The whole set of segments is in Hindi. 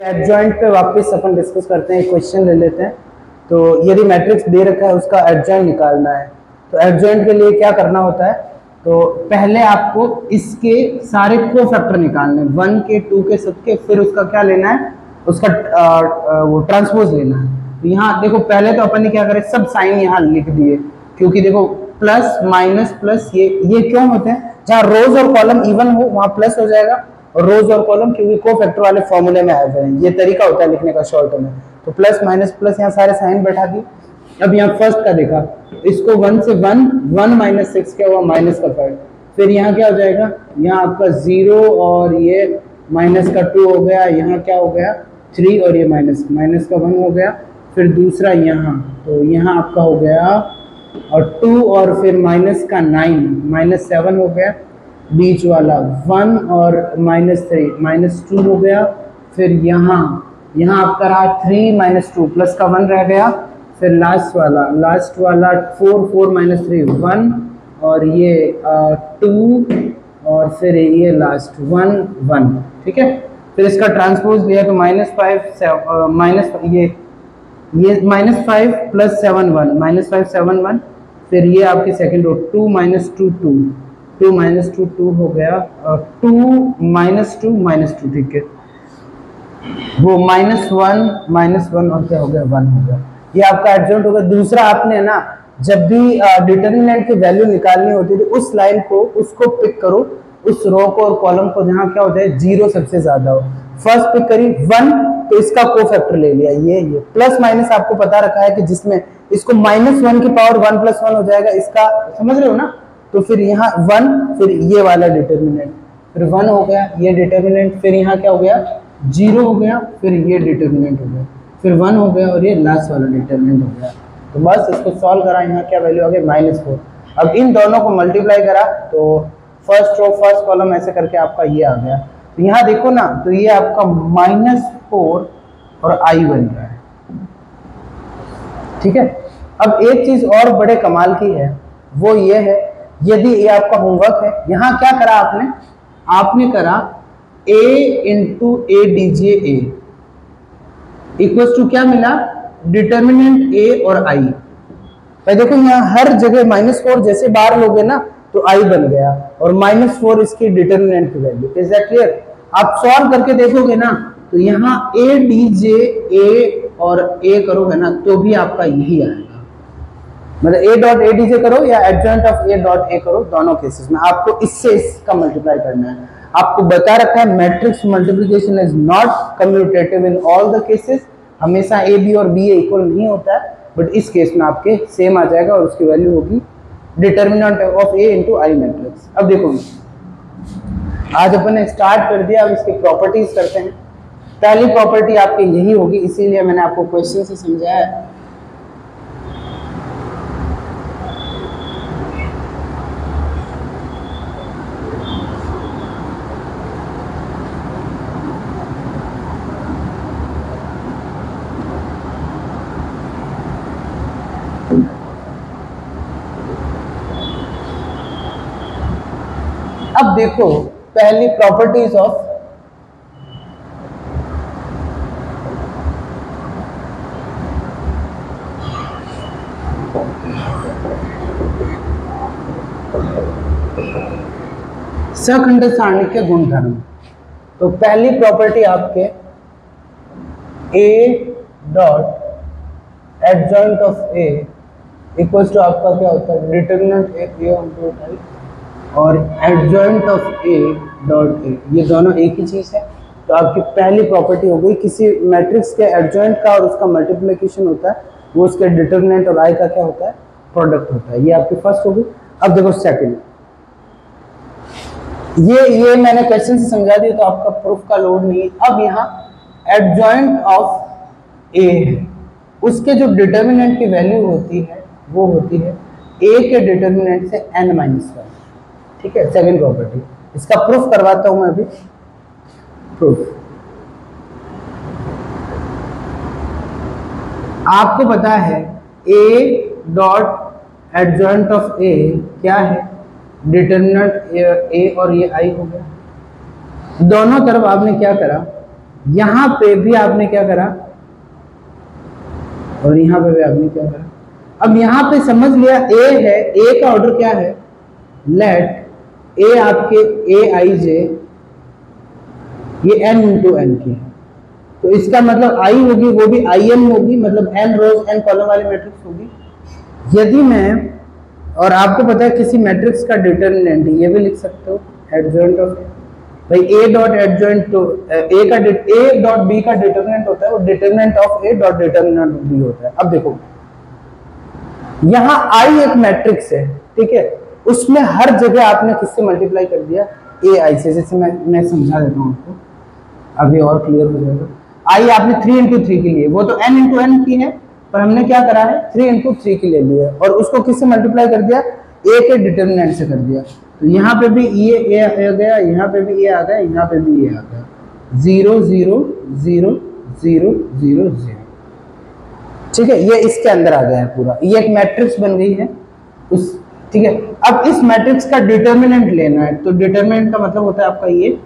एडजॉइंट पे वापस अपन डिस्कस करते हैं, क्वेश्चन ले लेते हैं। तो यदि मैट्रिक्स दे रखा है उसका एडजॉइंट निकालना है, तो एडजॉइंट के लिए क्या करना होता है, तो पहले आपको इसके सारे कोफैक्टर निकालने हैं, 1 के 2 के सबके, फिर उसका क्या लेना है, उसका वो ट्रांसपोज लेना है। तो यहाँ देखो पहले तो अपन ने क्या करे, सब साइन यहाँ लिख दिए, क्योंकि देखो प्लस माइनस प्लस ये क्यों होते हैं, जहाँ रोज और कॉलम इवन हो वहां प्लस हो जाएगा, और रोज और कॉलम क्योंकि कोफैक्टर वाले फॉर्मूले में आए हुए हैं, ये तरीका होता है लिखने का शॉर्ट में। तो प्लस माइनस प्लस यहाँ सारे साइन बैठा दिए। अब यहाँ फर्स्ट का देखा, इसको 1 से 1 माइनस 6 क्या हुआ, माइनस का 5, फिर यहाँ क्या हो जाएगा, यहाँ आपका 0 और ये माइनस का 2 हो गया, यहाँ क्या हो गया 3 और ये माइनस का 1 हो गया, फिर दूसरा यहाँ, तो यहाँ आपका हो गया और 2 और फिर माइनस का 9 -7 हो गया, बीच वाला 1 और -3 -2 हो गया, फिर यहाँ आपका रहा 3 -2 प्लस का 1 रह गया, फिर लास्ट वाला 4 -3 1 और ये 2 और फिर ये लास्ट 1 ठीक है। फिर इसका ट्रांसपोज लिया तो -5 ये -5 प्लस 7 1 -5 7 1, फिर ये आपकी सेकंड रो 2 -2 2 2 -2 2 हो गया, 2 -2 ठीक है, वो -1 और क्या हो गया 1 हो गया। ये आपका एडजॉइंट होगा। दूसरा आपने ना जब भी डिटर्मिनेंट की वैल्यू निकालनी होती है तो उस लाइन को उसको पिक करो, उस रो को और कॉलम को जहाँ क्या हो जाए 0 सबसे ज्यादा हो। फर्स्ट पिक करी 1 तो इसका कोफैक्टर ले लिया, ये प्लस माइनस आपको पता रखा है कि जिसमें इसको -1 की पावर 1 + 1 हो जाएगा, इसका समझ रहे हो ना। तो फिर यहाँ 1, फिर ये वाला डिटर्मिनेंट, फिर 1 हो गया ये डिटर्मिनेंट, फिर यहाँ क्या हो गया 0 हो गया, फिर ये डिटर्मिनेंट हो गया, फिर 1 हो गया और ये लास्ट वाला डिटर्मिनेंट हो गया। तो बस इसको सॉल्व करा, यहाँ क्या वैल्यू आ गई -4। अब इन दोनों को मल्टीप्लाई करा तो फर्स्ट रो फर्स्ट कॉलम ऐसे करके आपका ये आ गया। तो यहाँ देखो ना, तो ये आपका -4 और i बन रहा है, ठीक है। अब एक चीज और बड़े कमाल की है, वो ये है, यदि ये आपका होमवर्क है, यहाँ क्या करा आपने करा a × a dj a equals to क्या मिला, डिटर्मिनेंट a और i। भाई देखो यहाँ हर जगह -4 जैसे बाहर लोगे ना तो i बन गया, और -4 इसकी डिटर्मिनेंट की वैल्यू। Is that clear? आप सॉल्व करके देखोगे ना तो यहाँ a dj a और a करोगे ना तो भी आपका यही आएगा, मतलब a dj करो या एडजॉइंट ऑफ a करो, दोनों केसेस में आपको इससे इसका मल्टीप्लाई करना है। आपको बता रखा है matrix multiplication is not commutative in all the cases, हमेशा a b और b इक्वल नहीं होता है, बट इस केस में आपके सेम आ जाएगा और उसकी वैल्यू होगी determinant of a × i matrix. अब देखो आज अपन ने स्टार्ट कर दिया, अब इसकी प्रॉपर्टीज करते हैं। पहली प्रॉपर्टी आपकी यही होगी, इसीलिए मैंने आपको क्वेश्चन से समझाया है। अब देखो पहली प्रॉपर्टीज ऑफ सखंड सारणी के गुणधर्म। तो पहली प्रॉपर्टी आपके a dot adjoint of a equals to आपका क्या होता है, डिटर्मिनेंट a और adjoint of a dot a, ये दोनों एक ही चीज है। तो आपकी पहली प्रॉपर्टी हो गई, किसी मैट्रिक्स के एडजॉइंट का और उसका मल्टीप्लिकेशन होता है, वो उसके डिटर्मिनेंट और i का क्या होता है, प्रोडक्ट होता है। ये आपकी फर्स्ट हो गई। अब देखो सेकंड, ये मैंने क्वेश्चन से समझा दिया तो आपका प्रूफ का लोड नहीं है। अब यहाँ एडजॉइंट ऑफ a है, उसके जो डिटर्मिनेंट की वैल्यू होती है वो होती है a के डिटर्मिनेंट से n-1, ठीक है। सेकंड प्रॉपर्टी, इसका प्रूफ करवाता हूं मैं अभी। प्रूफ आपको पता है a dot adjoint of a क्या है, डिटर्मिनेंट a और ये i हो गया। दोनों तरफ आपने क्या करा, यहां पे भी आपने क्या करा और यहां पे भी आपने क्या करा। अब यहां पे समझ लिया ए है, ए का ऑर्डर क्या है, लेट ए आपके ए आई जे ये n इंटू एन की है, तो इसका मतलब आई होगी वो भी आई एम होगी, मतलब n रोज n कॉलम वाली मैट्रिक्स होगी। यदि मैं, और आपको पता है किसी मैट्रिक्स का डिटरमिनेंट ये भी लिख सकते हो एडजॉइंट ऑफ भाई ए डॉट एडजॉइंट, तो ए का ए डॉट बी का डिटरमिनेंट होता है वो determinant of A dot determinant of B होता है। अब देखो यहाँ आई एक मैट्रिक्स है, ठीक है, उसमें हर जगह आपने किससे मल्टीप्लाई कर दिया, ए आई से। जैसे मैं समझा देता हूँ आपको, अभी और क्लियर हो जाएगा। आई आपने 3 इंटू 3 की लिए, वो तो n इंटू एन की है, पर हमने क्या करा है 3 इंटू 3 की ले लिया और उसको किससे मल्टीप्लाई कर दिया, ए के डिटरमिनेंट से कर दिया। तो यहाँ पे भी ये आ गया, यहाँ पे भी ये आ गया, यहाँ पे भी ये आ गया, 0 0 0 0 0 0, ठीक है, ये इसके अंदर आ गया है पूरा, ये एक मैट्रिक्स बन गई है उस, ठीक है। अब इस मैट्रिक्स का डिटरमिनेंट लेना है, तो डिटरमिनेंट का मतलब होता है आपका ये,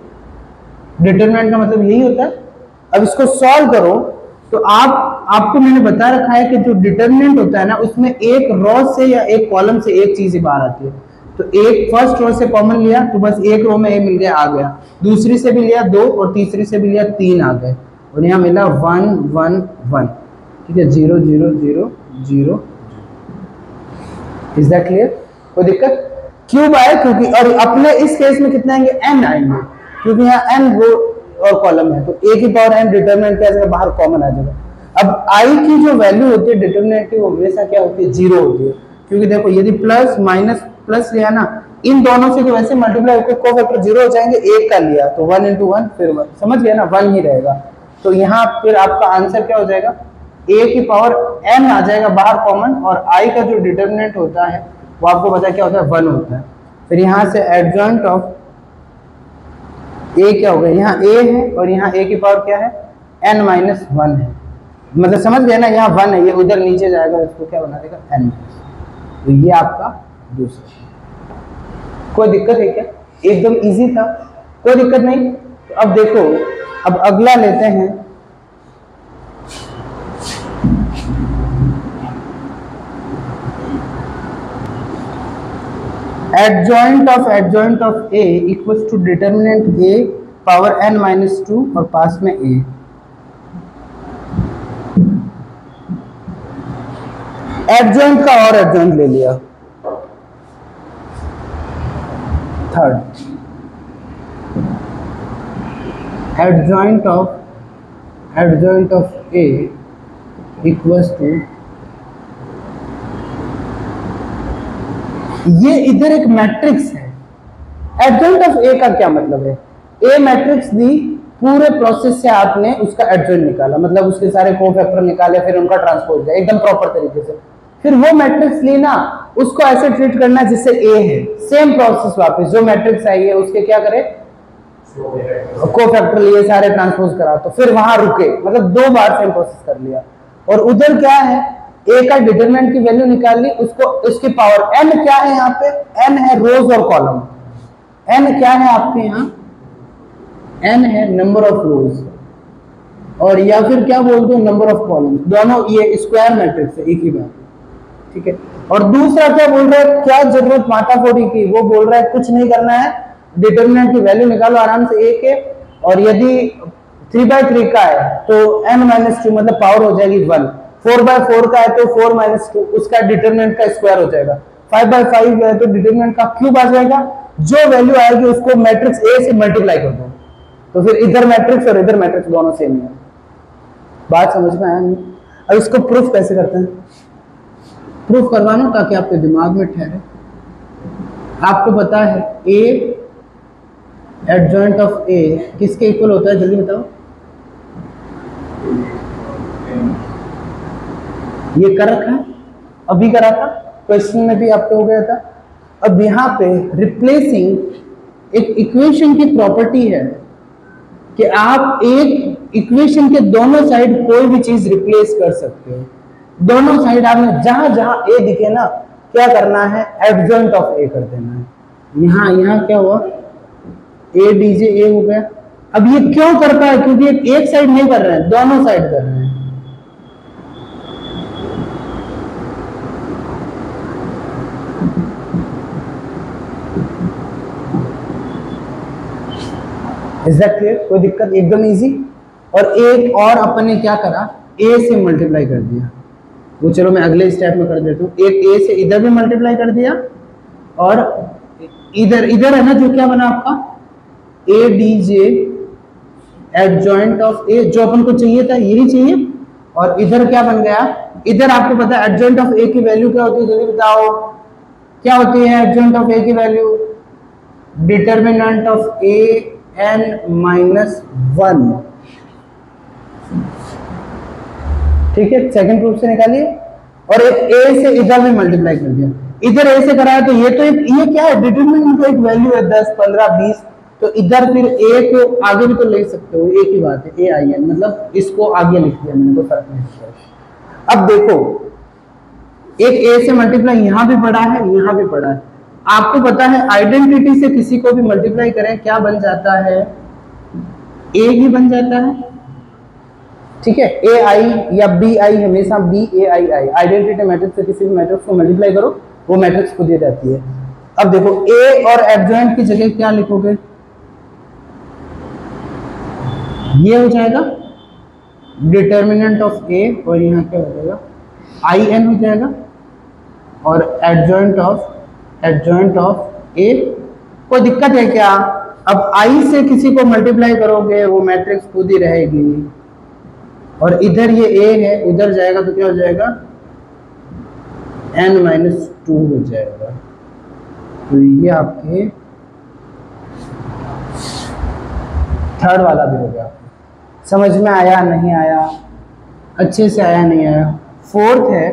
डिटरमिनेंट का मतलब यही होता है। अब इसको सॉल्व करो तो आपको मैंने बता रखा है कि जो डिटरमिनेंट होता है ना उसमें एक रो से या एक कॉलम से एक चीज ही बाहर आती है। तो एक फर्स्ट रो से कॉमन लिया तो बस एक रो में ए मिल गया, आ गया, दूसरी से भी लिया 2 और तीसरी से भी लिया 3 आ गए, और यहाँ मिला 1 1 1, ठीक है, 0 0 0 0। Is that clear? कोई दिक्कत? क्यूब आए क्योंकि, और अपने इस केस में कितने आएंगे, n आएंगे, क्योंकि यहाँ n रो और कॉलम है, तो a की पावर n डिटरमिनेंट क्या जाएगा, बाहर कॉमन आ जाएगा। अब i की जो वैल्यू होती है डिटरमिनेंट की वो हमेशा क्या होती है, 0 होती है, क्योंकि देखो यदि प्लस माइनस प्लस लिया ना, इन दोनों से तो वैसे मल्टीप्लाई होकर कोफैक्टर 0 हो जाएंगे, एक का लिया तो 1 इंटू 1 फिर 1, समझ गया ना, 1 ही रहेगा। तो यहाँ फिर आपका आंसर क्या हो जाएगा, a की पावर n आ जाएगा बाहर कॉमन, और i का जो डिटरमिनेंट होता है वो आपको पता है क्या होता है, 1 होता है। फिर यहाँ से एडजॉइंट ऑफ a क्या हो गया, यहाँ a है और यहाँ a की पावर क्या है, n माइनस 1 है, मतलब समझ गए ना, यहाँ 1 है, ये उधर नीचे जाएगा, इसको क्या बना देगा, n। तो ये आपका दूसरा। कोई दिक्कत है क्या? एकदम इजी था, कोई दिक्कत नहीं। तो अब देखो, अब अगला लेते हैं, adjoint of a equals to determinant a power n minus 2 और पास में a। एडजॉइंट का और एडजॉइंट ले लिया, third adjoint of a equals to, ये इधर एक मैट्रिक्स है। एडजॉइंट ऑफ ए का क्या मतलब है, ए मैट्रिक्स दी, पूरे प्रोसेस से आपने उसका एडजॉइंट निकाला, मतलब उसके सारे कोफैक्टर निकाले, फिर उनका ट्रांसपोज किया एकदम प्रॉपर तरीके से, फिर वो मैट्रिक्स ली ना, उसको ऐसे ट्रीट करना जिससे ए है, सेम प्रोसेस वापस जो मैट्रिक्स आई है उसके क्या करे, कोफैक्टर लिए, सारे ट्रांसपोज करा, तो फिर वहां रुके, मतलब 2 बार सेम प्रोसेस कर लिया। और उधर क्या है, ए का डिटरमिनेंट की वैल्यू निकाल ली, उसको इसकी पावर n क्या है, यहाँ पे n है रोज और कॉलम, n क्या है आपके यहाँ, n है नंबर ऑफ रोज, और या फिर क्या बोल दो नंबर ऑफ कॉलम, दोनों ये स्क्वायर मैट्रिक्स है, एक ही बात, ठीक है। और दूसरा क्या बोल रहा है, क्या जरूरत माताफोड़ी की, वो बोल रहा है कुछ नहीं करना है, डिटरमिनेंट की वैल्यू निकालो आराम से a के, और यदि 3/3 का है तो n माइनस 2 मतलब पावर हो जाएगी 1, 4/4 का है तो 4 माइनस 2 उसका डिटरमिनेंट का स्क्वायर हो जाएगा, 5/5 है तो डिटरमिनेंट का क्यूब आ जाएगा, जो वैल्यू आएगी उसको मैट्रिक्स ए से मल्टीप्लाई कर दो, तो फिर इधर मैट्रिक्स और इधर मैट्रिक्स दोनों सेम है। बात समझ में आया नहीं? अब इसको प्रूफ कैसे करते हैं, प्रूफ करवाना ताकि आपके दिमाग में ठहरे। आपको पता है ए एडजॉइंट ऑफ ए किसके इक्वल होता है, जल्दी बताओ, ये कर रखा है, अभी करा था, क्वेश्चन में भी आपको हो गया था। अब यहाँ पे रिप्लेसिंग एक इक्वेशन की प्रॉपर्टी है कि आप एक इक्वेशन के दोनों साइड कोई भी चीज रिप्लेस कर सकते हो, दोनों साइड आपने जहां जहां ए दिखे ना, क्या करना है, एडजॉइंट ऑफ ए कर देना है। यहाँ क्या हुआ, ए डीजे ए हो गया, अब ये क्यों करता है? क्योंकि एक साइड नहीं कर रहे हैं, दोनों साइड कर रहे हैं। Is that clear? कोई दिक्कत? एकदम इजी। और एक और अपन ने क्या करा, ए से मल्टीप्लाई कर दिया। वो चलो मैं अगले स्टेप में कर देता हूँ। एक ए से इधर भी मल्टीप्लाई कर दिया, और इधर इधर है ना जो क्या बना आपका, A D J adjoint of A, जो अपन को चाहिए था यही चाहिए। और इधर क्या बन गया, इधर आपको पता है एडजॉइंट ऑफ ए की वैल्यू क्या होती है, जल्दी बताओ क्या होती है एडजॉइंट ऑफ ए की value? Determinant of A n -1। ठीक है, सेकंड प्रूफ से निकालिए। और एक ए से इधर भी मल्टीप्लाई कर दिया, इधर ए से कराया, तो ये तो ये क्या है, डिटरमिनेंट का एक वैल्यू है 10, 15, 20। तो इधर फिर ए को आगे भी तो ले सकते हो, एक ही बात है, ए आई एन, मतलब इसको आगे लिख दिया मैंने, कोई फर्क नहीं पड़ता। अब देखो, एक ए से मल्टीप्लाई यहां भी पड़ा है, यहां भी पड़ा है। आपको पता है आइडेंटिटी से किसी को भी मल्टीप्लाई करें क्या बन जाता है, ए ही बन जाता है। ठीक है, ए आई या बी आई, हमेशा बी ए आई आई। आइडेंटिटी मैट्रिक्स से किसी भी मैट्रिक्स को मल्टीप्लाई करो, वो मैट्रिक्स खुद ही रहती है। अब देखो, ए और एडजॉइंट की जगह क्या लिखोगे, ये हो जाएगा डिटर्मिनेंट ऑफ ए, और यहाँ क्या हो जाएगा, आई एन हो जाएगा, और एडजॉइंट ऑफ ए। कोई दिक्कत है क्या? अब आई से किसी को मल्टीप्लाई करोगे वो मैट्रिक्स खुद ही रहेगी, और इधर ये ए है, उधर जाएगा तो क्या हो जाएगा, n-2 हो जाएगा। तो ये आपके थर्ड वाला भी हो गया। समझ में आया नहीं आया? अच्छे से आया नहीं आया? फोर्थ है,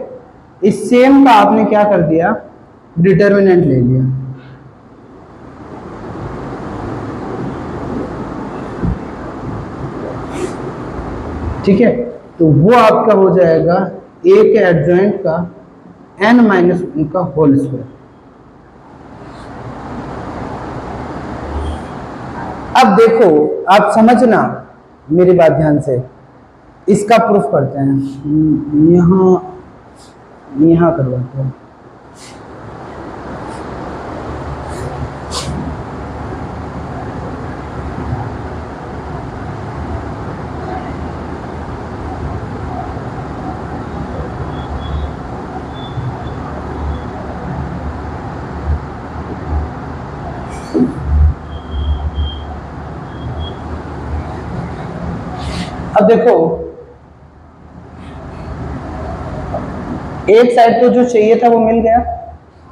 इस सेम का आपने क्या कर दिया, डिटर्मिनेंट ले लिया। ठीक है, तो वो आपका हो जाएगा ए के एडजॉइंट का n-1 का होल स्क्वायर। अब देखो, आप समझना मेरी बात ध्यान से, इसका प्रूफ करते हैं। यहां करवाते हैं। अब देखो, एक साइड तो जो चाहिए था वो मिल गया।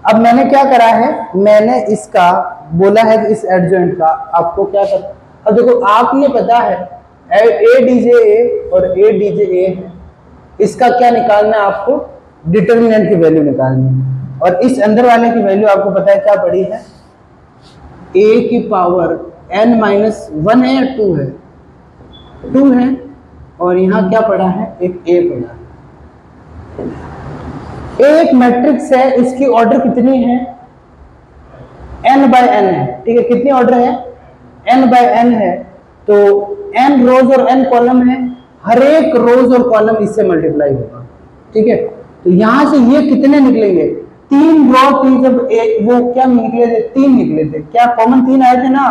अब मैंने क्या करा है, मैंने इसका बोला है कि इस एडजॉइंट का आपको क्या करना। अब देखो, आपने पता है ए डीजे ए और ए डीजे ए है, इसका क्या निकालना है आपको, डिटर्मिनेंट की वैल्यू निकालनी है। और इस अंदर वाले की वैल्यू आपको पता है क्या पड़ी है, ए की पावर n-1 है या 2 है, 2 है। और यहाँ क्या पड़ा है, एक ए पड़ा है। एक मैट्रिक्स है, इसकी ऑर्डर कितनी है, n/n है। ठीक है, कितनी ऑर्डर है, n/n है। तो n रोज और n कॉलम है, हर एक रोज और कॉलम इससे मल्टीप्लाई होगा। ठीक है, तो यहां से ये कितने निकलेंगे, 3 रो थी, जब वो क्या निकले थे, 3 निकले थे। क्या कॉमन 3 आए थे ना,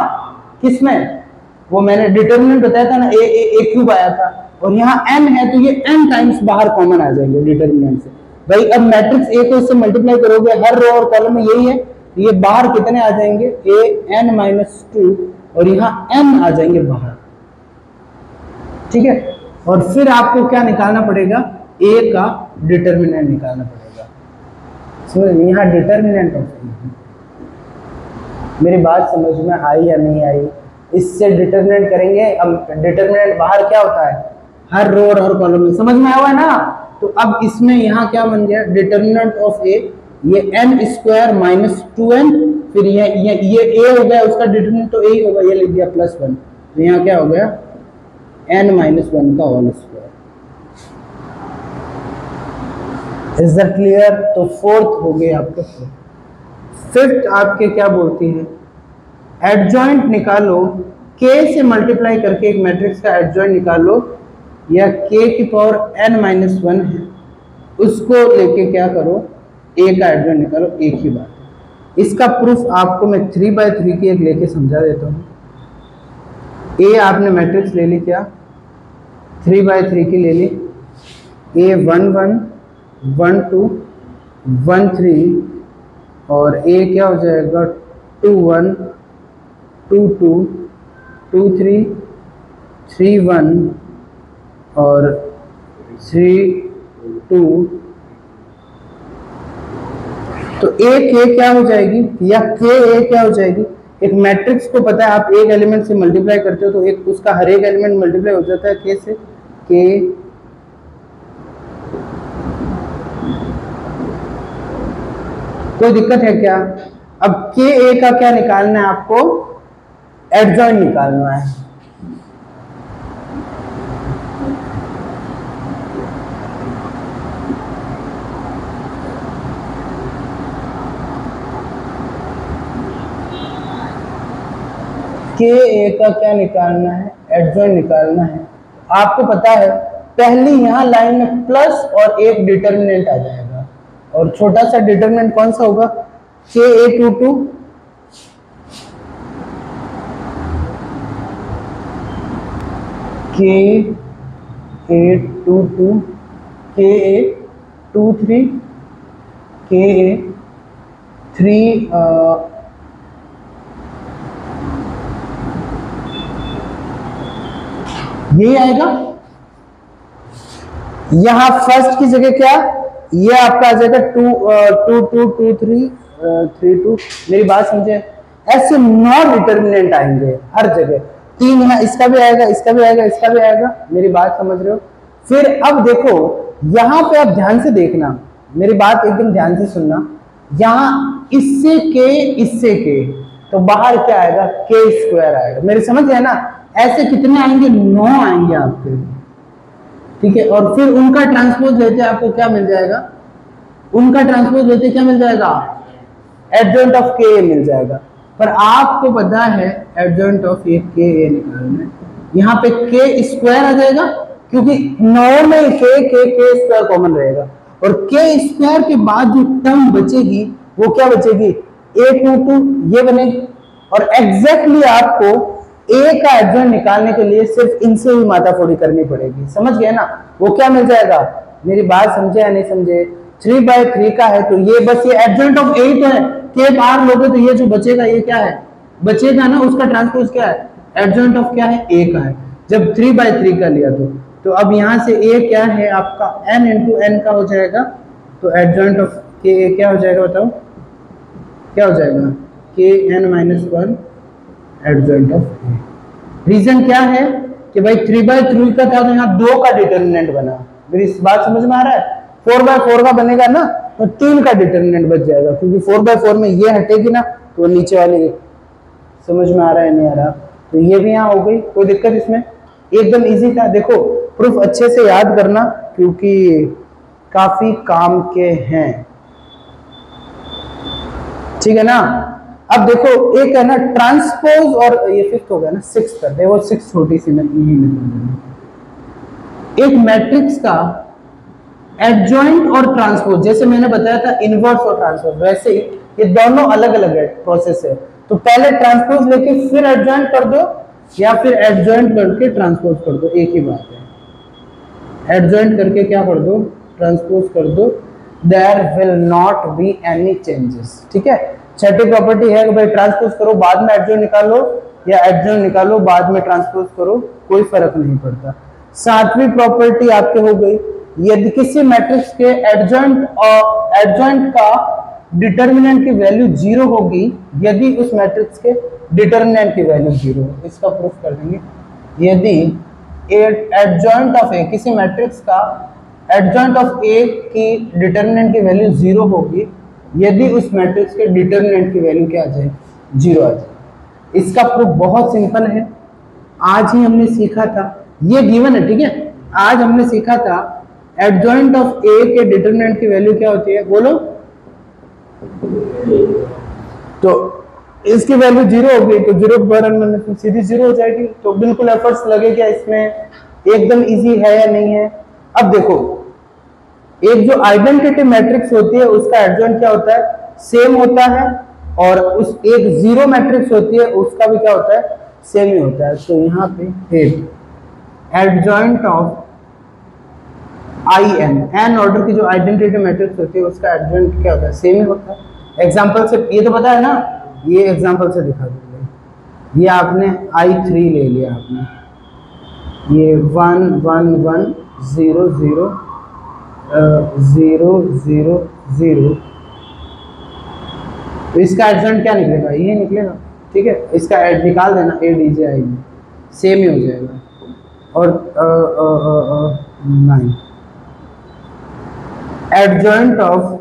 किसमें, वो मैंने डिटर्मिनेंट बताया था ना, ए क्यूब आया था। और यहाँ n है, तो ये n टाइम्स बाहर कॉमन आ जाएंगे डिटर्मिनेंट से। भाई अब मैट्रिक्स ए को इससे मल्टीप्लाई करोगे, हर रो और कॉलम में यही है, तो ये बाहर कितने आ जाएंगे, a n-2, और यहाँ n आ जाएंगे बाहर। ठीक है, और फिर आपको क्या निकालना पड़ेगा, a का डिटर्मिनेंट निकालना पड़ेगा। समझ, यहाँ डिटर्मिनेंट ऑफ ए, मेरी बात समझ में आई या नहीं आई? इससे डिटर्मिनेंट करेंगे। अब डिटर्मिनेंट बाहर क्या होता है, हर रो और हर कॉलम में, समझ में आया हुआ है ना? तो अब इसमें यहाँ क्या बन गया, डिटर्मिनेंट ऑफ ए, ये n² - 2n, फिर ये a हो गया, उसका डिटर्मिनेंट तो a ही होगा, ये लिख दिया +1। तो यहाँ क्या हो गया, n-1 का whole square. Is that clear? तो फोर्थ हो गए आपके। फिफ्थ आपके क्या बोलती है, एडजॉइंट निकालो k से मल्टीप्लाई करके एक मैट्रिक्स का एडजॉइंट निकाल लो, या k की पावर n-1 है उसको लेके क्या करो, a का एडजॉइंट निकालो, एक ही बात है। इसका प्रूफ आपको मैं 3/3 की एक लेके समझा देता हूँ। a आपने मैट्रिक्स ले ली, क्या 3/3 की ले ली, a 1 1 1 2 1 3, और a क्या हो जाएगा 2 1 2 2 2 3 3 1 और 3 2। तो a k क्या हो जाएगी, या k a क्या हो जाएगी। एक मैट्रिक्स को पता है, आप एक एलिमेंट से मल्टीप्लाई करते हो तो एक उसका हर एक एलिमेंट मल्टीप्लाई हो जाता है k से, k कोई दिक्कत है क्या। अब k a का क्या निकालना है आपको, एडजॉइंट निकालना है। k a का क्या निकालना है, एडजॉइंट निकालना है। आपको पता है पहली यहां लाइन में प्लस और एक डिटर्मिनेंट आ जाएगा, और छोटा सा डिटर्मिनेंट कौन सा होगा, ka22 ka22 ka23 ka3 ये आएगा। यहां फर्स्ट की जगह क्या, ये आपका आ जाएगा 2 2 2 2 3 3 2। मेरी बात समझे, ऐसे 9 डिटर्मिनेंट आएंगे हर जगह, 3 यहाँ इसका भी आएगा, इसका भी आएगा, इसका भी आएगा। मेरी बात समझ रहे हो। फिर अब देखो यहां पे आप ध्यान से देखना, मेरी बात एकदम ध्यान से सुनना। यहां इससे के तो बाहर क्या आएगा, k² आएगा। मेरे समझ है ना, ऐसे कितने आएंगे, 9 आएंगे आपके, ठीक है। और फिर उनका ट्रांसपोज लेते आपको क्या मिल जाएगा, उनका ट्रांसपोज लेते क्या मिल जाएगा, एडजॉइंट ऑफ k मिल जाएगा। पर आपको पता है एडजॉइंट ऑफ k निकालना है, यहाँ पे k² आ जाएगा, क्योंकि 9 में k² कॉमन रहेगा, और k² के बाद जो टर्म बचेगी वो क्या बचेगी, a22 ये बनेगी। और एग्जैक्टली आपको a का एडजॉइंट निकालने के लिए सिर्फ इनसे ही माताफोड़ी करनी पड़ेगी, समझ गए ना। वो क्या मिल जाएगा, मेरी बात समझे या नहीं समझे, 3/3 का है तो ये बस ये एडजॉइंट ऑफ a तो है, k बाहर लोगे तो ये जो बचेगा ये क्या है, बचेगा ना, उसका ट्रांसपोज क्या है, एडजॉइंट ऑफ क्या है, a का है, जब 3/3 का लिया तो अब यहां से a क्या है आपका n into n का हो जाएगा, तो एडजॉइंट ऑफ k क्या हो जाएगा, बताओ क्या हो जाएगा, kn-1 adjoint of a। Reason क्या है कि भाई 3/3 का था तो यहाँ 2 का डिटर्मिनेंट बना। मेरी इस बात समझ में आ रहा है, 4/4 का बनेगा ना तो 3 का डिटर्मिनेंट बच जाएगा, क्योंकि 4/4 में ये हटेगी ना तो नीचे वाली, समझ में आ रहा है नहीं आ रहा। तो ये भी यहाँ हो गई, कोई दिक्कत इसमें, एकदम इजी था। देखो प्रूफ अच्छे से याद करना क्योंकि काफी काम के हैं, ठीक है ना। अब देखो एक है ना ट्रांसपोज, और ये 5th हो गया ना, 6th कर दे, वो 6th छोटी सी में एक मैट्रिक्स का एडजॉइंट और ट्रांसपोज, जैसे मैंने बताया था इनवर्स और ट्रांसपोज, वैसे ही ये दोनों अलग अलग है प्रोसेस है। तो पहले ट्रांसपोज लेके फिर एडजॉइंट कर दो, या फिर एडजॉइंट करके ट्रांसपोज कर दो, एक ही बात है। एडजॉइंट करके क्या कर दो, ट्रांसपोज कर दो, there will not be any changes, ठीक है। छठी प्रॉपर्टी है कि भाई ट्रांसपोज करो बाद में एडजॉइंट निकालो, या एडजॉइंट निकालो बाद में ट्रांसपोज करो, कोई फर्क नहीं पड़ता। 7वीं प्रॉपर्टी आपके हो गई, यदि किसी मैट्रिक्स के एडजॉइंट का डिटर्मिनेंट की वैल्यू 0 होगी, यदि उस मैट्रिक्स के डिटर्मिनेंट की वैल्यू 0 हो, इसका प्रूफ कर देंगे। यदि एडजॉइंट ऑफ ए, किसी मैट्रिक्स का एडजॉइंट ऑफ ए की डिटर्मिनेंट की वैल्यू 0 होगी, यदि उस मैट्रिक्स के डिटर्मिनेंट की वैल्यू क्या आ जाए, 0 आ जाए। इसका प्रूफ बहुत सिंपल है, आज ही हमने सीखा था, ये गिवन है, ठीक है। आज हमने सीखा था एडजॉइंट ऑफ ए के डिटर्मिनेंट की वैल्यू क्या होती है, बोलो। तो इसकी वैल्यू 0 हो गई तो 0 पर में सीधी 0 हो जाएगी। तो बिल्कुल एफर्ट्स लगे क्या इसमें, एकदम इजी है या नहीं है। अब देखो एक जो आइडेंटिटी मैट्रिक्स होती है उसका एडजॉइंट क्या होता है, सेम होता है, और उस एक जीरो मैट्रिक्स होती है उसका भी क्या होता है, सेम ही होता है। तो यहाँ पे एडजॉइंट ऑफ एन ऑर्डर की जो आइडेंटिटी मैट्रिक्स होती है उसका एडजॉइंट क्या होता है, सेम ही होता है। एग्जांपल से ये तो पता है ना, ये एग्जांपल से दिखा दूंगा। ये आपने I3 ले लिया आपने, ये 1 1 1 0 0 0 0 0, तो इसका एडजॉइंट क्या निकलेगा, ये निकलेगा। ठीक है, इसका एड निकाल देना, ADJ सेम ही हो जाएगा। और 9 एडजॉइंट ऑफ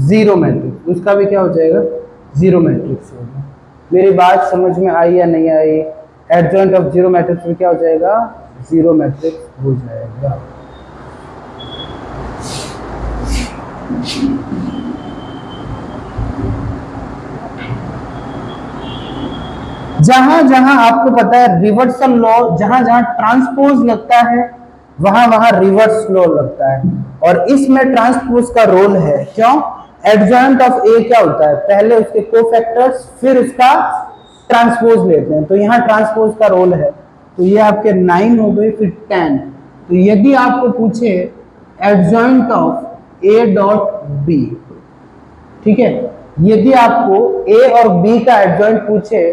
जीरो मैट्रिक्स, उसका भी क्या हो जाएगा, जीरो मैट्रिक्स होगा। मेरी बात समझ में आई या नहीं आई। एडजॉइंट ऑफ जीरो मैट्रिक्स में क्या हो जाएगा, जीरो मैट्रिक्स हो जाएगा। जहां जहां आपको पता है रिवर्सल लॉ, जहां जहां ट्रांसपोज लगता है वहां वहां रिवर्स लॉ लगता है, और इसमें ट्रांसपोज का रोल है। क्यों, एडजॉइंट ऑफ ए क्या होता है, पहले उसके कोफैक्टर्स फिर उसका ट्रांसपोज लेते हैं, तो यहाँ ट्रांसपोज का रोल है। तो ये आपके 9 हो गए, फिर 10। तो यदि आपको पूछे adjoint of A dot B, ठीक है, यदि आपको ए और बी का एडजॉइंट पूछे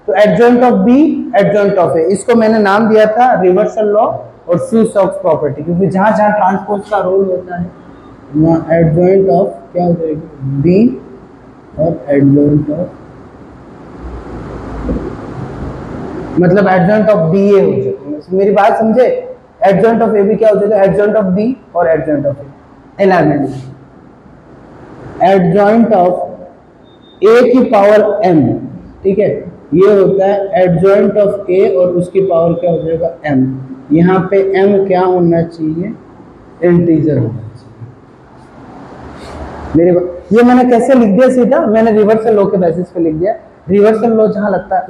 तो adjoint of B adjoint of A, इसको मैंने नाम दिया था रिवर्सल लॉ और सी-स्टोक्स प्रॉपर्टी, क्योंकि जहां जहां ट्रांसपोज का रोल होता है वहां एडजॉइंट ऑफ क्या हो जाएगी, बी और एडजॉइंट ऑफ, मतलब एडजॉइंट ऑफ बी ए हो जाएगी। मेरी बात समझे, एडजॉइंट ऑफ ए बी क्या हो जाएगा, एडजॉइंट ऑफ बी और adjoint of A. 11 adjoint of A की पावर m, ठीक है, ये होता है एडजॉइंट ऑफ ए और उसकी पावर क्या हो जाएगा, m। यहाँ पे m क्या होना चाहिए, इंटीजर होना चाहिए। मेरे ये मैंने कैसे लिख दिया सीधा, मैंने रिवर्सल लॉ के बेसिस पे लिख दिया। रिवर्सल लॉ जहां लगता है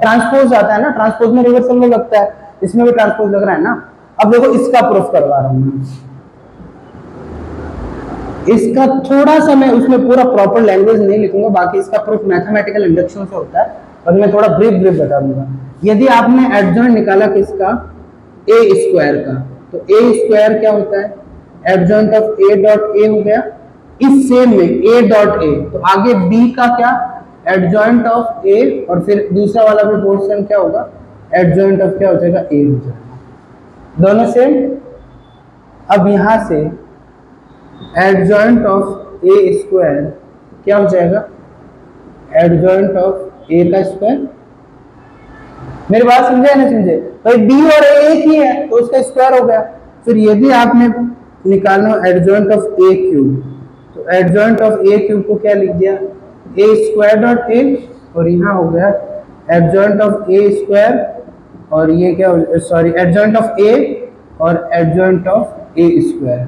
ट्रांसपोज आता है ना, ट्रांसपोज में रिवर्सल लॉ लगता है, इसमें भी ट्रांसपोज लग रहा है ना। अब देखो इसका प्रूफ करवा रहा हूं मैं, इसका थोड़ा सा मैं उसमें पूरा प्रॉपर लैंग्वेज नहीं लिखूंगा, बाकी इसका प्रूफ मैथमेटिकल इंडक्शन से होता है, और मैं थोड़ा ब्रीफ बता दूंगा। यदि आपने एडजॉइंट निकाला किसका, ए स्क्वायर का, तो ए स्क्वायर क्या होता है, adjoint of A dot A हो गया। इस सेम में ए डॉट ए, तो आगे बी का क्या, एडजॉइंट ऑफ ए, और फिर दूसरा वाला भी पोर्शन क्या होगा, एडजॉइंट ऑफ क्या हो जाएगा, ए हो जाएगा, दोनों सेम। अब यहां से एडजॉइंट ऑफ ए स्क्वायर क्या हो जाएगा, एडजॉइंट ऑफ ए का स्क्वायर। मेरी बात समझे या नहीं समझे भाई, बी और ए एक ही है तो उसका स्क्वायर हो गया। फिर यदि आपने निकालना एडजॉइंट ऑफ ए क्यूब, तो एडजॉइंट ऑफ ए क्यूब को क्या लिख दिया, ए स्क्वायर डॉट ए, और यहाँ हो गया एडजॉइंट ऑफ ए स्क्वायर, और ये क्या, सॉरी, एडजॉइंट ऑफ ए और एडजॉइंट ऑफ ए स्क्वायर।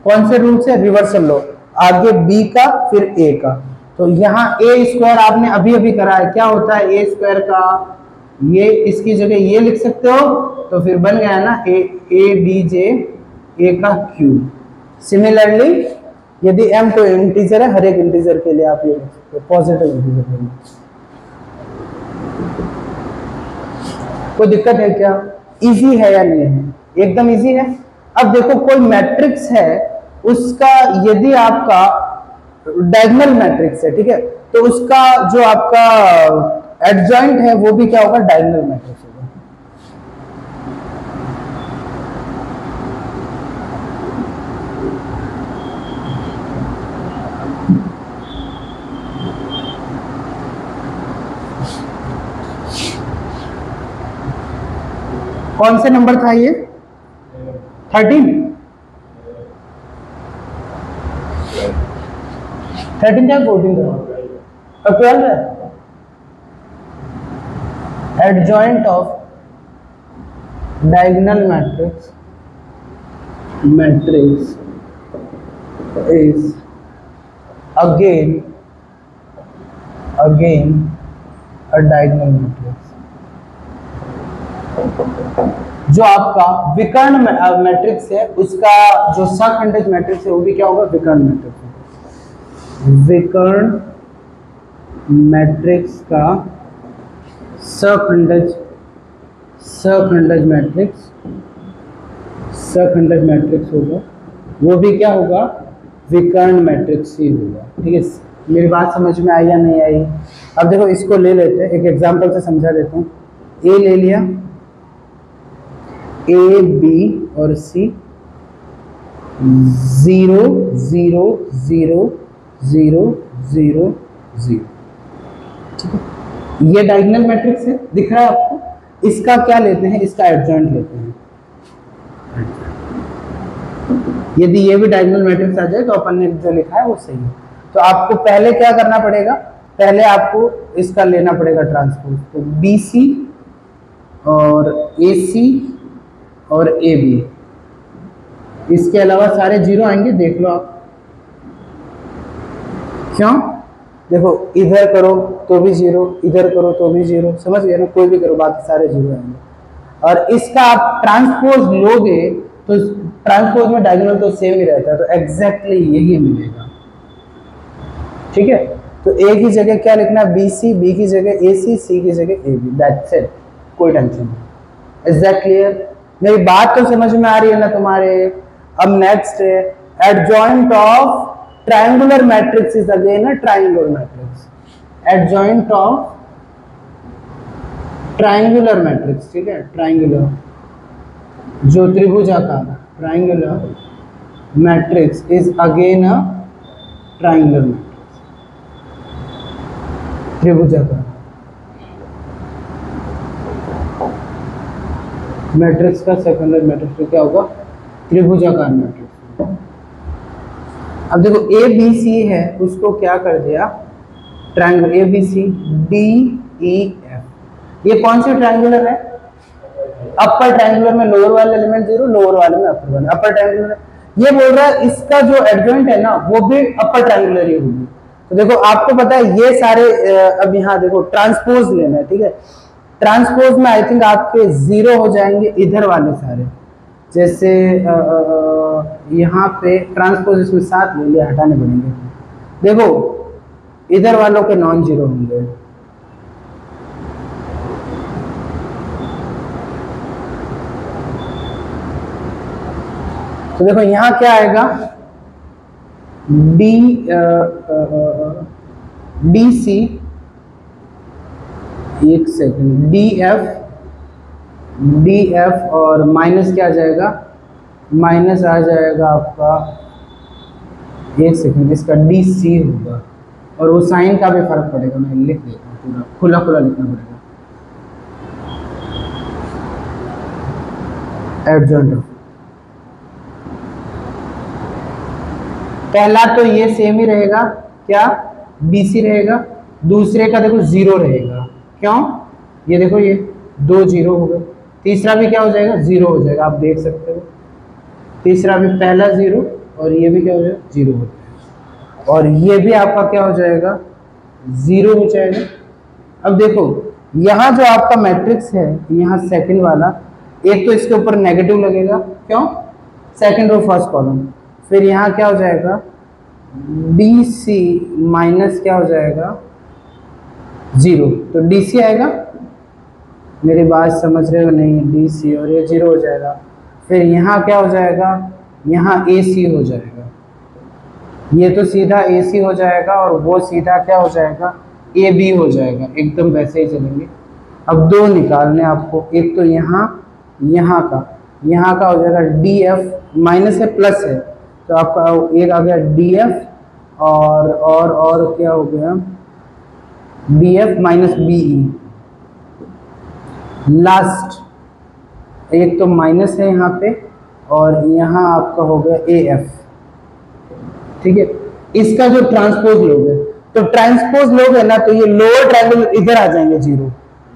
कौन से रूल से, रिवर्सल लो, आगे बी का फिर ए का। तो यहाँ ए स्क्वायर आपने अभी अभी करा है, क्या होता है ए स्क्वायर का, ये इसकी जगह ये लिख सकते हो, तो फिर बन गया ना ए डी जे ए का क्यूब। सिमिलरली यदि m तो इंटीजर है, हर एक इंटीजर के लिए आप ये पॉजिटिव इंटीजर के लिए। कोई दिक्कत है क्या, इजी है या नहीं है, एकदम इजी है। अब देखो कोई मैट्रिक्स है, उसका यदि आपका डायगोनल मैट्रिक्स है, ठीक है, तो उसका जो आपका एडजॉइंट है वो भी क्या होगा, डायगोनल मैट्रिक्स होगा। कौन से नंबर था ये, 13 या 14 था, 12 है। Adjoint of diagonal matrix is again again a diagonal matrix. जो आपका विकर्ण मैट्रिक्स है उसका जो सखंडित मैट्रिक्स है वो भी क्या होगा, विकर्ण मैट्रिक्स। विकर्ण मैट्रिक्स का सखंडित मैट्रिक्स होगा, वो भी क्या होगा, विकर्ण मैट्रिक्स ही होगा। ठीक है, मेरी बात समझ में आई या नहीं आई? अब देखो इसको ले लेते हैं, एक एग्जांपल से समझा देता हूँ। ए ले लिया, ए बी और सी, 0 0 0 0 0 0। ठीक है, ये डायगोनल मैट्रिक्स है, दिख रहा है आपको। इसका क्या लेते हैं, इसका एडजॉइंट लेते हैं। यदि ये भी डायगोनल मैट्रिक्स आ जाए तो अपन ने जो लिखा है वो सही है। तो आपको पहले क्या करना पड़ेगा, पहले आपको इसका लेना पड़ेगा ट्रांसपोज। तो बी सी और ए सी और ए बी, इसके अलावा सारे जीरो आएंगे, देख लो आप। क्यों? देखो इधर करो तो भी जीरो, इधर करो तो भी जीरो, समझ गए ना? कोई भी करो बाकी सारे जीरो आएंगे। और इसका आप ट्रांसपोज लोगे तो ट्रांसपोज में डायगोनल तो सेम ही रहता है, तो एग्जैक्टली यही मिलेगा। ठीक है, तो ए की जगह क्या लिखना है, बी सी, बी की जगह ए सी, सी की जगह ए बी, दैट्स इट, कोई टेंशन नहीं। Is that clear? मेरी बात तो समझ में आ रही है ना तुम्हारे? अब नेक्स्ट है adjoint of triangular matrix is again a triangular matrix. Adjoint of triangular matrix, ठीक है, ट्रायंगुलर जो त्रिभुजाकार, triangular matrix is again a triangular matrix, त्रिभुजाकार मैट्रिक्स का सेकेंडरी मैट्रिक्स तो क्या होगा, त्रिभुजाकार मैट्रिक्स। अब देखो ए बी सी है, उसको क्या कर दिया, triangle A B C D E F. ये कौन सी ट्रायंगुलर है? अपर ट्रायंगुलर में लोअर वाले एलिमेंट जीरो, लोअर वाले में अपर वाले। अपर ट्रायंगुलर ये बोल रहा है इसका जो एडजॉइंट है ना वो भी अपर ट्रायंगुलर ही होगी। तो देखो आपको पता है ये सारे अब यहाँ देखो ट्रांसपोज लेना है। ठीक है, ट्रांसपोज में आई थिंक आपके जीरो हो जाएंगे इधर वाले सारे, जैसे यहाँ पे ट्रांसपोज इसमें 7 ले लिया, हटाने पड़ेंगे। देखो इधर वालों के नॉन जीरो होंगे, तो देखो यहाँ क्या आएगा, डी सी, एक सेकंड, डी एफ और माइनस क्या आ जाएगा, माइनस आ जाएगा आपका, एक सेकंड, इसका डी सी होगा। और वो साइन का भी फर्क पड़ेगा, मैं लिख देता हूँ, पूरा खुला खुला लिखना पड़ेगा। एडजॉइंट ऑफ, पहला तो ये सेम ही रहेगा, क्या, बी सी रहेगा। दूसरे का देखो जीरो रहेगा, क्यों, ये देखो ये 2 जीरो हो गए। तीसरा भी क्या हो जाएगा, जीरो हो जाएगा, आप देख सकते हो। तीसरा भी पहला जीरो और ये भी क्या हो जाएगा, जीरो हो जाएगा। और ये भी आपका क्या हो जाएगा, जीरो हो जाएगा। अब देखो यहाँ जो आपका मैट्रिक्स है, यहाँ सेकंड वाला, एक तो इसके ऊपर नेगेटिव लगेगा, क्यों, सेकंड रो फर्स्ट कॉलम। फिर यहाँ क्या हो जाएगा, डी सी माइनस क्या हो जाएगा, जीरो, तो डी सी आएगा। मेरी बात समझ रहे हो नहीं, डी सी और ये जीरो हो जाएगा। फिर यहाँ क्या हो जाएगा, यहाँ ए सी हो जाएगा, ये तो सीधा ए सी हो जाएगा और वो सीधा क्या हो जाएगा, ए बी हो जाएगा, एकदम वैसे ही चलेंगे। अब दो निकालने आपको, एक तो यहाँ का हो जाएगा डी एफ, माइनस है प्लस है, तो आपका एक आ गया डी एफ और क्या हो गया, D F minus B E. Last एक तो माइनस है यहाँ पे और यहाँ आपका हो गया ए एफ। ठीक है, इसका जो ट्रांसपोज लोगे, तो ट्रांसपोज लोगे ना तो ये लोअर ट्रायंगल इधर आ जाएंगे जीरो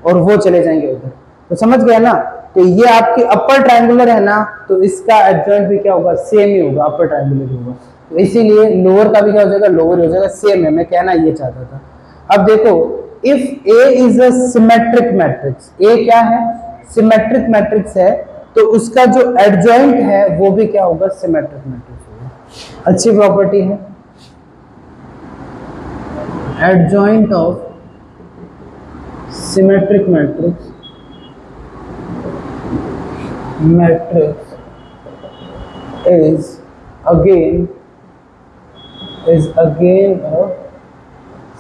और वो चले जाएंगे उधर, तो समझ गया ना। तो ये आपकी अपर ट्रायंगुलर है ना, तो इसका एडजॉइंट भी क्या होगा, सेम ही होगा, अपर ट्रायंगुलर होगा। तो इसीलिए लोअर का भी क्या हो जाएगा, लोअर हो जाएगा, सेम है, मैं कहना ये चाहता था। अब देखो, if A is a symmetric matrix, A क्या है, सिमेट्रिक मैट्रिक्स है, तो उसका जो एडजॉइंट है वो भी क्या होगा, सिमेट्रिक मैट्रिक्स होगा। अच्छी प्रॉपर्टी है। Adjoint of symmetric matrix is again a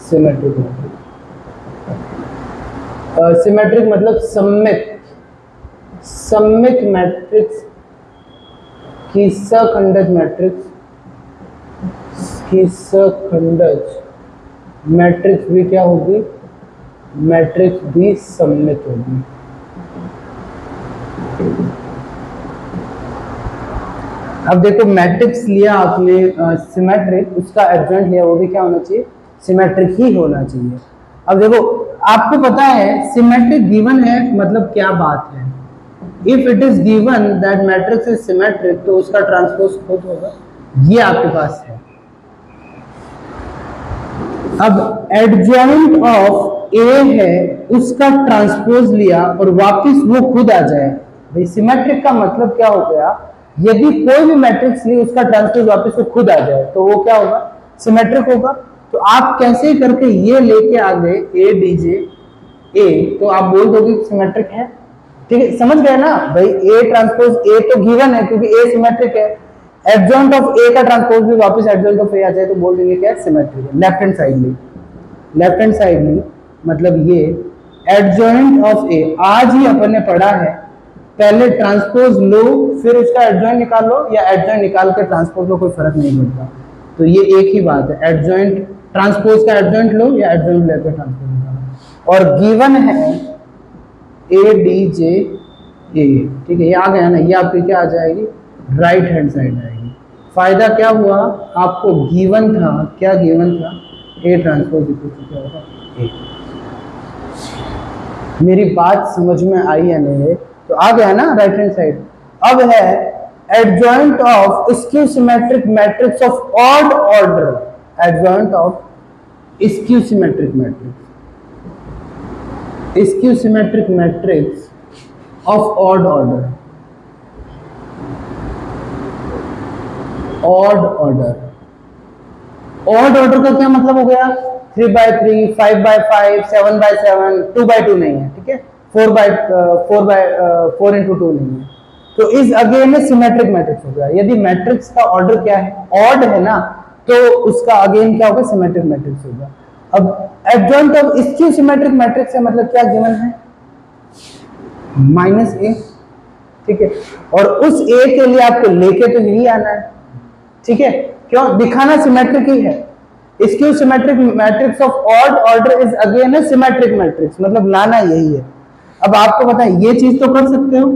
symmetric matrix। Symmetric मतलब सममित मैट्रिक्स की सखंडज मैट्रिक्स भी क्या होगी, मैट्रिक्स भी सममित होगी। अब देखो, मैट्रिक्स लिया आपने सिमेट्रिक, उसका एडजॉइंट लिया, वो भी क्या होना चाहिए, सिमेट्रिक ही होना चाहिए। अब देखो, आपको पता है सिमेट्रिक गिवन है, मतलब क्या बात है, if it is given that matrix is symmetric, तो उसका ट्रांसपोज खुद होगा, ये आपके पास है। अब एडजॉइंट ऑफ ए है, उसका ट्रांसपोज लिया और वापस वो खुद आ जाए, भाई सिमेट्रिक का मतलब क्या हो गया, यदि कोई भी मैट्रिक्स ली उसका ट्रांसपोज वापस वो खुद आ जाए तो वो क्या होगा, सिमेट्रिक होगा। तो आप कैसे करके ये लेके आ गए ए डीजे ए, तो आप बोल दोगे सिमेट्रिक है, ठीक है, समझ गए ना भाई, ए ट्रांसपोज ए तो गिवन है क्योंकि ए सिमेट्रिक है, एडजॉइंट ऑफ ए का ट्रांसपोज भी वापस एडजॉइंट ऑफ ए आ जाए तो बोल देंगे क्या, सिमेट्रिक है। लेफ्ट हैंड साइड में मतलब ये एडजॉइंट ऑफ ए, आज ही अपन ने पढ़ा है, पहले ट्रांसपोज लो फिर उसका एडजॉइंट निकाल लो, या एडजॉइंट निकाल कर ट्रांसपोज लो, कोई फर्क नहीं पड़ता। तो ये एक ही बात है, एडजॉइंट ट्रांसपोज का एडजॉइंट लो या एडजॉइंट लेकर ट्रांसपोज निकालो। और गिवन है ए डी जे ए, ठीक है, ये आ गया ना, ये आपकी क्या आ जाएगी, राइट हैंड साइड आएगी। फायदा क्या हुआ आपको, गिवन था, क्या गिवन था, ए ट्रांसपोज क्या होगा ए। मेरी बात समझ में आई या नहीं, तो आ गया ना राइट हैंड साइड। अब है adjoint of skew symmetric matrix of odd order, adjoint of skew symmetric matrix of odd order, odd order का क्या मतलब हो गया, 3x3, 5x5, 7x7, 2x2 नहीं है, ठीक है, 4 into 2 नहीं है, तो इस अगेन में सिमेट्रिक मैट्रिक्स हो गया। यदि मैट्रिक्स का ऑर्डर क्या है, ऑड है ना, तो उसका अगेन क्या होगा, सिमेट्रिक मैट्रिक्स होगा। अब adjoint of skew symmetric matrix है मतलब क्या गिवन है, -a, ठीक है, और उस a के लिए आपको लेके तो यही आना है, ठीक है, क्यों, दिखाना सिमेट्रिक ही है। Skew symmetric matrix of odd order is again A symmetric matrix, मतलब लाना यही है। अब आपको पता है ये चीज तो कर सकते हो।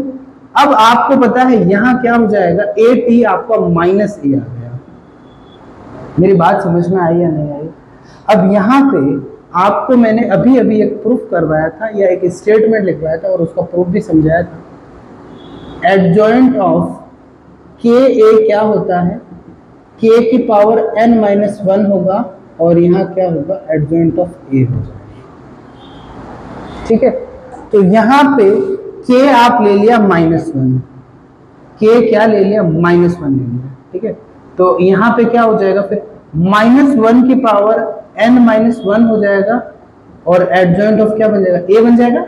अब आपको पता है यहां क्या हो जाएगा, ए टी आपका -a आ गया। मेरी बात समझ में आई या नहीं आई? अब यहाँ पे आपको मैंने अभी अभी एक प्रूफ करवाया था या एक स्टेटमेंट लिखवाया था और उसका प्रूफ भी समझाया था। एडजॉइंट ऑफ के ए क्या होता है, k की पावर n-1 होगा और यहाँ क्या होगा, एडजॉइंट ऑफ a हो जाएगा, ठीक है। तो यहाँ पे k आप ले लिया -1, k क्या ले लिया, -1 ले लिया, ठीक है। तो यहाँ पे क्या हो जाएगा फिर, -1 की पावर n-1 हो जाएगा और एडजॉइंट ऑफ क्या बन जाएगा, a बन जाएगा।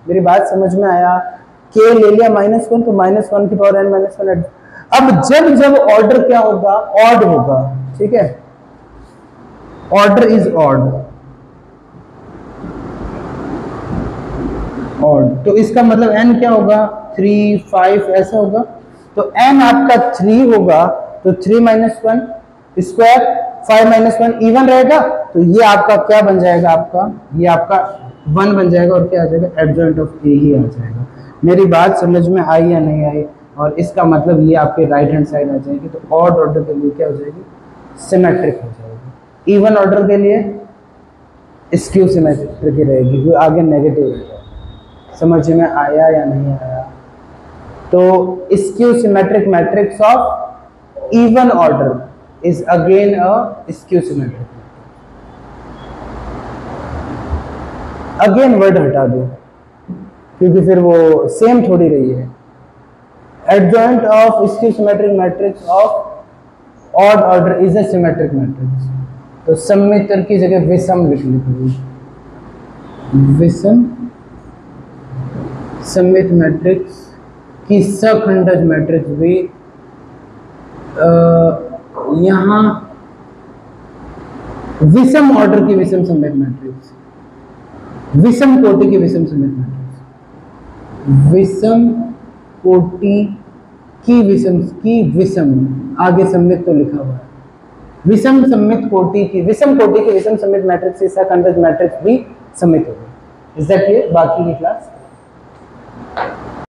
मेरी बात समझ में आया, k ले लिया -1 तो -1 की पावर n-1। अब जब ऑर्डर क्या होगा, ऑड होगा, ठीक है, ऑर्डर इज ऑड, तो इसका मतलब n क्या होगा, 3, 5 ऐसा होगा। तो n आपका 3 होगा तो 3 - 1 स्क्वायर, 5 - 1 इवन रहेगा, तो ये आपका क्या बन जाएगा, आपका ये आपका 1 बन जाएगा और क्या आ जाएगा, एडजॉइंट ऑफ a ही आ जाएगा। मेरी बात समझ में आई या नहीं आई? और इसका मतलब ये आपके राइट हैंड साइड आ जाएगी, तो ऑड ऑर्डर के लिए क्या हो जाएगी, सिमेट्रिक हो जाएगी। इवन ऑर्डर के लिए स्क्यू सिमेट्रिक रहेगी, वो आगे नेगेटिव रहेगा। समझ में आया या नहीं आया? तो skew symmetric matrix of even order is again a skew symmetric. Again word हटा दो क्योंकि फिर वो सेम थोड़ी रही है। Adjoint of skew symmetric matrix of odd order is a symmetric matrix. तो सम्मितर की जगह विषम लिख लीजिए, विषम सम्मित मैट्रिक्स की सखंडज मैट्रिक्स भी यहाँ विषम ऑर्डर की विषम सम्मित मैट्रिक्स, विषम कोटि की विषम सम्मित मैट्रिक्स, विषम कोटि की विषम आगे सम्मित तो लिखा हुआ है, विषम सम्मित कोटि की विषम सम्मित मैट्रिक्स से सखंडज मैट्रिक्स भी सम्मित होगी। Is that clear? बाकी की क्लास